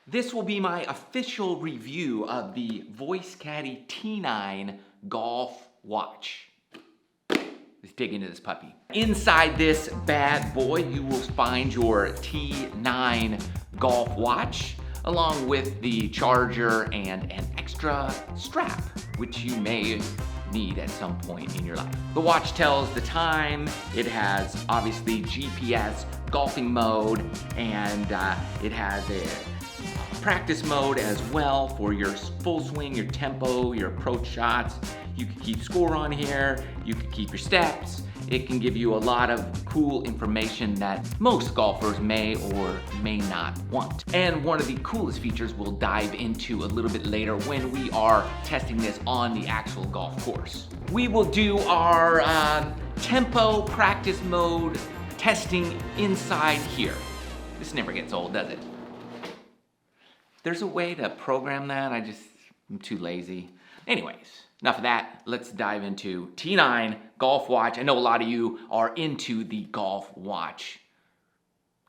This will be my official review of the Voice Caddie T9 golf watch. Let's dig into this puppy. Inside this bad boy, you will find your T9 golf watch, along with the charger and an extra strap, which you may need at some point in your life. The watch tells the time. It has obviously GPS golfing mode, and it has a practice mode as well for your full swing, your tempo, your approach shots. You can keep score on here, you can keep your steps. It can give you a lot of cool information that most golfers may or may not want. And one of the coolest features we'll dive into a little bit later when we are testing this on the actual golf course. We will do our tempo practice mode testing inside here. This never gets old, does it? There's a way to program that, I'm too lazy. Anyways, enough of that. Let's dive into T9 golf watch. I know a lot of you are into the golf watch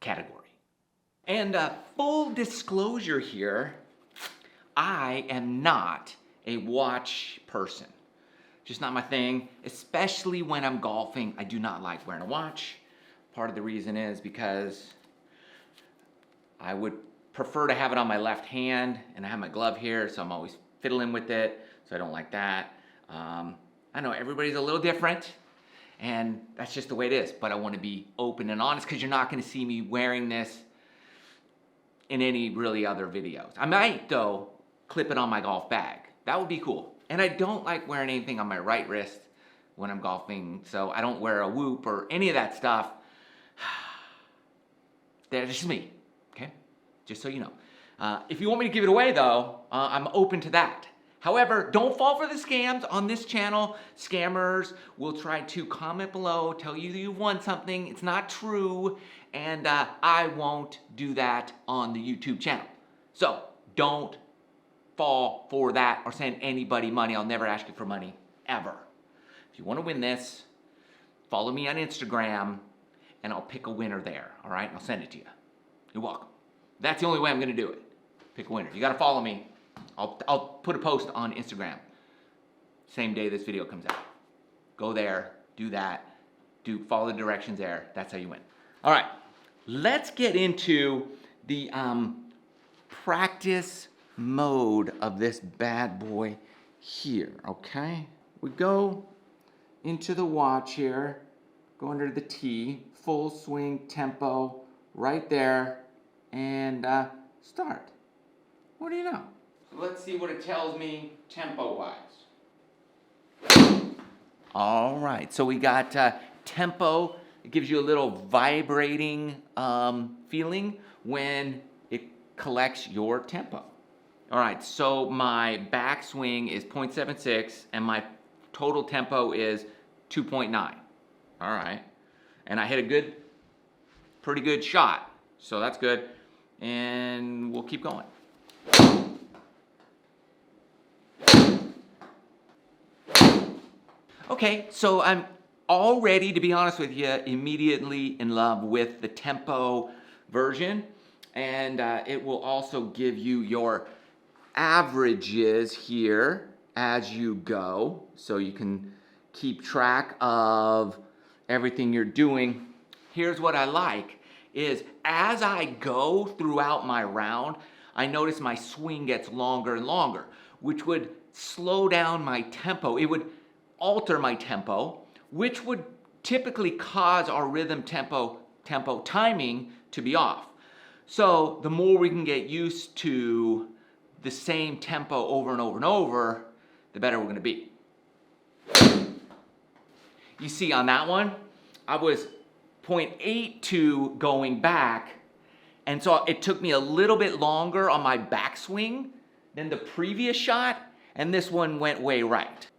category. And full disclosure here, I am not a watch person. Just not my thing, especially when I'm golfing. I do not like wearing a watch. Part of the reason is because I would prefer to have it on my left hand, and I have my glove here, so I'm always fiddling with it, so I don't like that. I know everybody's a little different, and that's just the way it is, but I want to be open and honest because you're not going to see me wearing this in any really other videos. I might, though, clip it on my golf bag. That would be cool. And I don't like wearing anything on my right wrist when I'm golfing, so I don't wear a whoop or any of that stuff. That's just me, okay? Just so you know. If you want me to give it away, though, I'm open to that. However, don't fall for the scams on this channel. Scammers will try to comment below, tell you that you won something. It's not true, and I won't do that on the YouTube channel. So don't fall for that or send anybody money. I'll never ask you for money, ever. If you want to win this, follow me on Instagram, and I'll pick a winner there, all right? I'll send it to you. You're welcome. That's the only way I'm going to do it. Pick a winner. You got to follow me. I'll put a post on Instagram same day this video comes out. Go there, do that, follow the directions there. That's how you win. All right, let's get into the practice mode of this bad boy here, okay? We go into the watch here, go under the tee, full swing tempo, right there, and start. What do you know? So let's see what it tells me tempo-wise. All right, so we got tempo. It gives you a little vibrating feeling when it collects your tempo. All right, so my backswing is 0.76 and my total tempo is 2.9. All right, and I hit a pretty good shot, so that's good. And we'll keep going. Okay, so I'm already, to be honest with you, immediately in love with the tempo version. And it will also give you your averages here as you go, so you can keep track of everything you're doing. Here's what I like, is as I go throughout my round, I notice my swing gets longer and longer, which would slow down my tempo. It would alter my tempo, which would typically cause our rhythm tempo timing to be off. So the more we can get used to the same tempo over and over and over, the better we're going to be. You see on that one, I was 0.82 going back, and so it took me a little bit longer on my backswing than the previous shot, and this one went way right.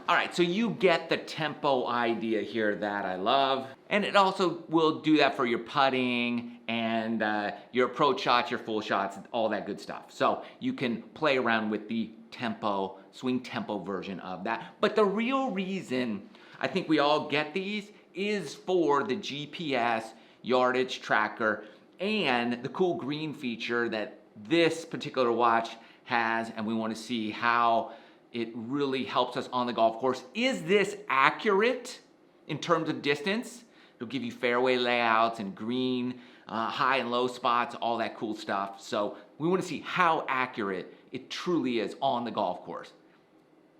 All right, so you get the tempo idea here that I love. And it also will do that for your putting and your approach shots, your full shots, all that good stuff. So you can play around with the tempo, swing tempo version of that. But the real reason I think we all get these is for the GPS yardage tracker and the cool green feature that this particular watch has, and we want to see how it really helps us on the golf course. Is this accurate in terms of distance? It'll give you fairway layouts and green, high and low spots, all that cool stuff. So we want to see how accurate it truly is on the golf course.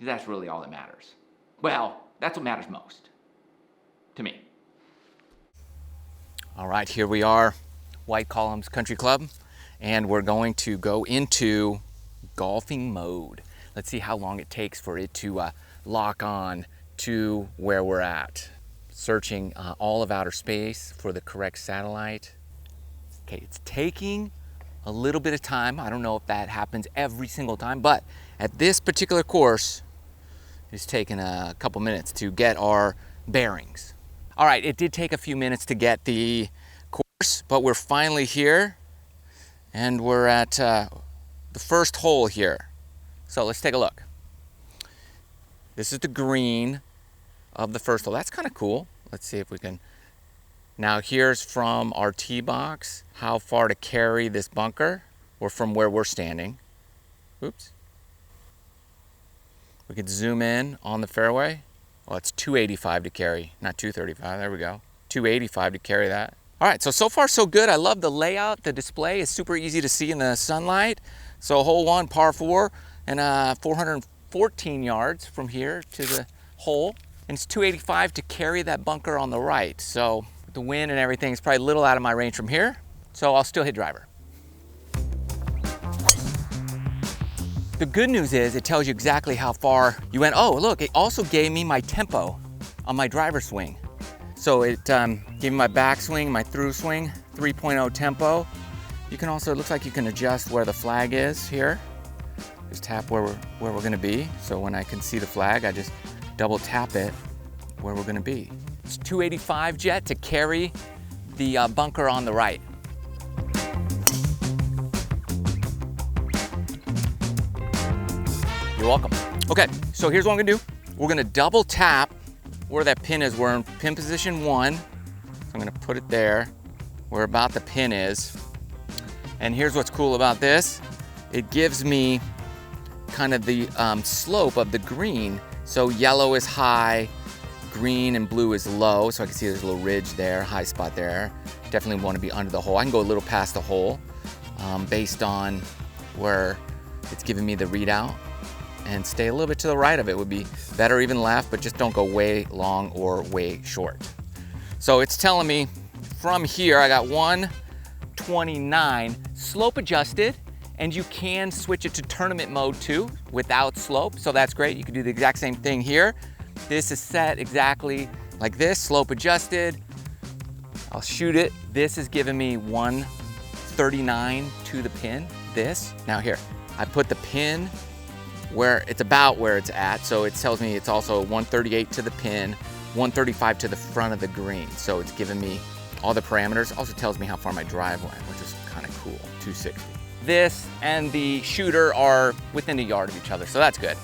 That's really all that matters. Well, that's what matters most to me. All right, here we are, White Columns Country Club, and we're going to go into golfing mode. Let's see how long it takes for it to lock on to where we're at. Searching all of outer space for the correct satellite. Okay, it's taking a little bit of time. I don't know if that happens every single time, but at this particular course, it's taken a couple minutes to get our bearings. All right, it did take a few minutes to get the course, but we're finally here, and we're at the first hole here. So let's take a look. This is the green of the first hole. That's kind of cool. Let's see if we can. Now here's from our tee box, how far to carry this bunker, or from where we're standing. Oops. We could zoom in on the fairway. Well, it's 285 to carry, not 235. There we go. 285 to carry that. All right, so far so good. I love the layout. The display is super easy to see in the sunlight. So hole 1, par 4, and 414 yards from here to the hole. And it's 285 to carry that bunker on the right. So the wind and everything is probably a little out of my range from here. So I'll still hit driver. The good news is it tells you exactly how far you went. Oh, look, it also gave me my tempo on my driver swing. So it gave me my backswing, my through swing, 3.0 tempo. You can also, it looks like you can adjust where the flag is here. Just tap where we're gonna be. So when I can see the flag, I just double tap it where we're gonna be. It's 285 jet to carry the bunker on the right. You're welcome. Okay, so here's what I'm gonna do. We're gonna double tap where that pin is. We're in pin position 1. So I'm gonna put it there, where about the pin is. And here's what's cool about this. It gives me kind of the slope of the green. So yellow is high, green and blue is low. So I can see there's a little ridge there, high spot there. Definitely want to be under the hole. I can go a little past the hole based on where it's giving me the readout, and stay a little bit to the right of it would be better, even left, but just don't go way long or way short. So it's telling me from here, I got 129 slope adjusted, and you can switch it to tournament mode too without slope. So that's great. You can do the exact same thing here. This is set exactly like this, slope adjusted. I'll shoot it. This is giving me 139 to the pin, this. Now here, I put the pin where it's about where it's at. So it tells me it's also 138 to the pin, 135 to the front of the green. So it's giving me all the parameters. Also tells me how far my drive went, which is kind of cool, 260. This and the shooter are within a yard of each other, so that's good.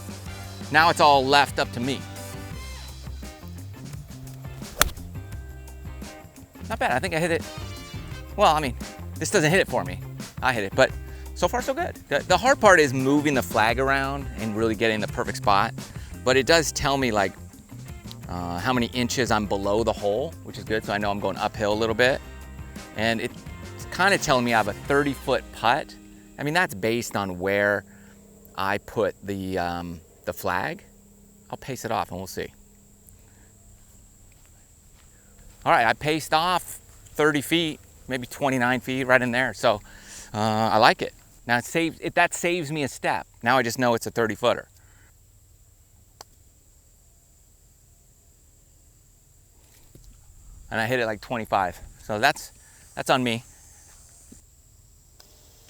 Now it's all left up to me. Not bad, I think I hit it. Well, I mean, this doesn't hit it for me. I hit it, but so far so good. The hard part is moving the flag around and really getting the perfect spot, but it does tell me like how many inches I'm below the hole, which is good, so I know I'm going uphill a little bit. And it's kind of telling me I have a 30-foot putt. I mean, that's based on where I put the flag. I'll pace it off and we'll see. All right, I paced off 30 feet, maybe 29 feet, right in there. So I like it. Now that saves me a step. Now I just know it's a 30-footer. And I hit it like 25. So that's on me.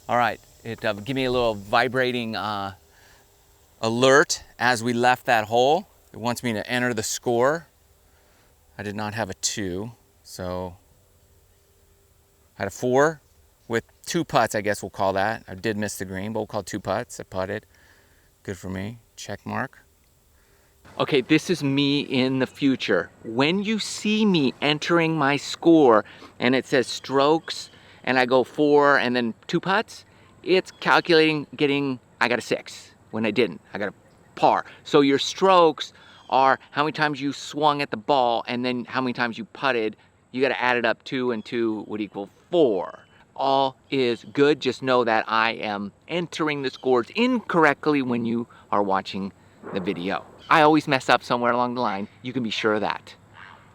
All right, it gave me a little vibrating alert as we left that hole. It wants me to enter the score. I did not have a 2, so I had a 4 with 2 putts, I guess we'll call that. I did miss the green, but we'll call 2 putts. I putted. Good for me. Check mark. Okay, this is me in the future. When you see me entering my score and it says strokes and I go 4 and then 2 putts, it's calculating I got a 6 when I didn't. I got a par. So your strokes are how many times you swung at the ball and then how many times you putted. You got to add it up. 2 and 2 would equal 4. All is good. Just know that I am entering the scores incorrectly when you are watching the video. I always mess up somewhere along the line. You can be sure of that.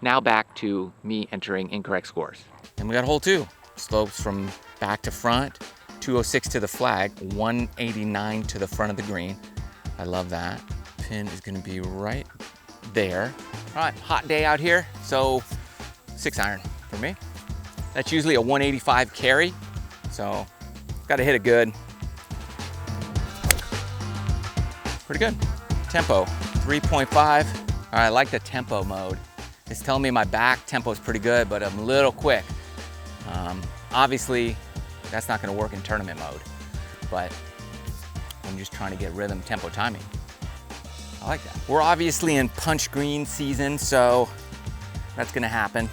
Now back to me entering incorrect scores. And we got hole 2. Slopes from back to front, 206 to the flag, 189 to the front of the green. I love that. Pin is gonna be right there. All right, hot day out here, so 6 iron for me. That's usually a 185 carry, so gotta hit it good. Pretty good. Tempo, 3.5. All right, I like the tempo mode. It's telling me my back tempo is pretty good, but I'm a little quick. Obviously, that's not gonna work in tournament mode, but I'm just trying to get rhythm, tempo, timing. I like that. We're obviously in punch green season, so that's gonna happen.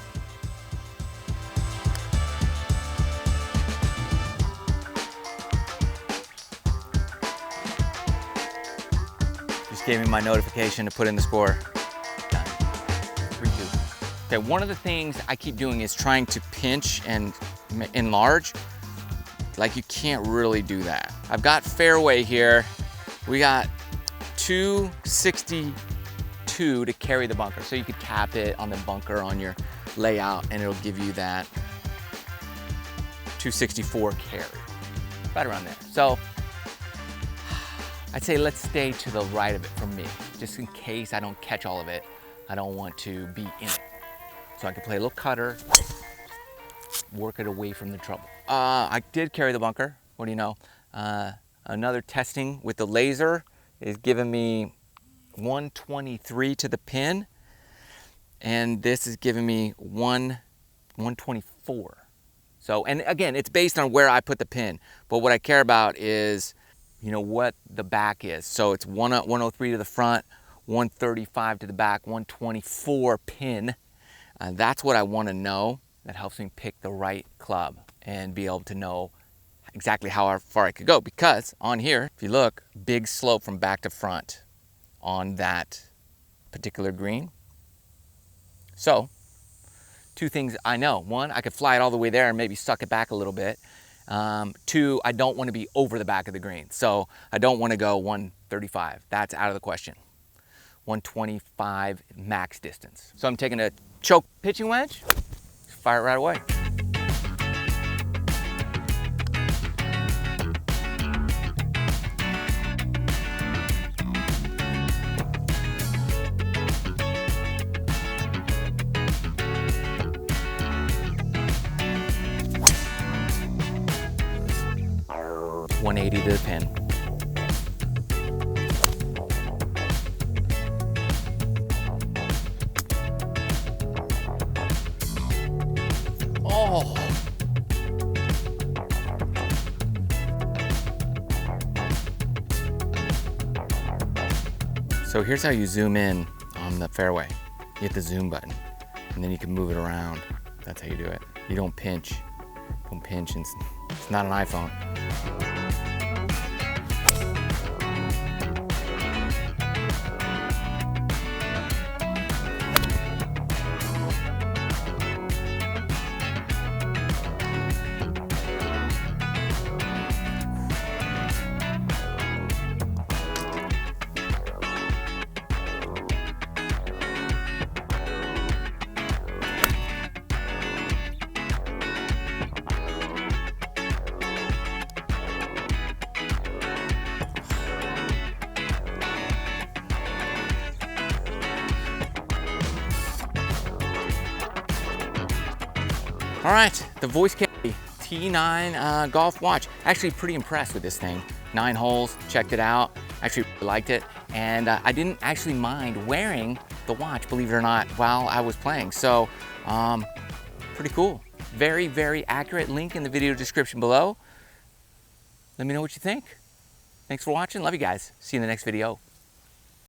Just gave me my notification to put in the score. Done. 3-2. Okay, one of the things I keep doing is trying to pinch and enlarge. Like, you can't really do that. I've got fairway here. We got 262 to carry the bunker. So you could tap it on the bunker on your layout and it'll give you that 264 carry, right around there. So I'd say let's stay to the right of it for me, just in case I don't catch all of it. I don't want to be in it. So I can play a little cutter, work it away from the trouble. I did carry the bunker. What do you know? Another testing with the laser is giving me 123 to the pin, and this is giving me 124. So, and again, it's based on where I put the pin, but what I care about is, you know, what the back is. So it's 103 to the front, 135 to the back, 124 pin. That's what I want to know. That helps me pick the right club and be able to know exactly how far I could go, because on here, if you look, big slope from back to front on that particular green. So 2 things I know. 1, I could fly it all the way there and maybe suck it back a little bit. 2, I don't want to be over the back of the green. So I don't want to go 135. That's out of the question. 125 max distance. So I'm taking a choke pitching wedge, fire it right away. .180 to the pin. Oh. So here's how you zoom in on the fairway. You hit the zoom button, and then you can move it around. That's how you do it. You don't pinch. Don't pinch, and it's not an iPhone. All right, the Voice Caddie T9 golf watch. Actually pretty impressed with this thing. 9 holes, checked it out. Actually liked it. And I didn't actually mind wearing the watch, believe it or not, while I was playing. So, pretty cool. Very, very accurate. Link in the video description below. Let me know what you think. Thanks for watching. Love you guys. See you in the next video.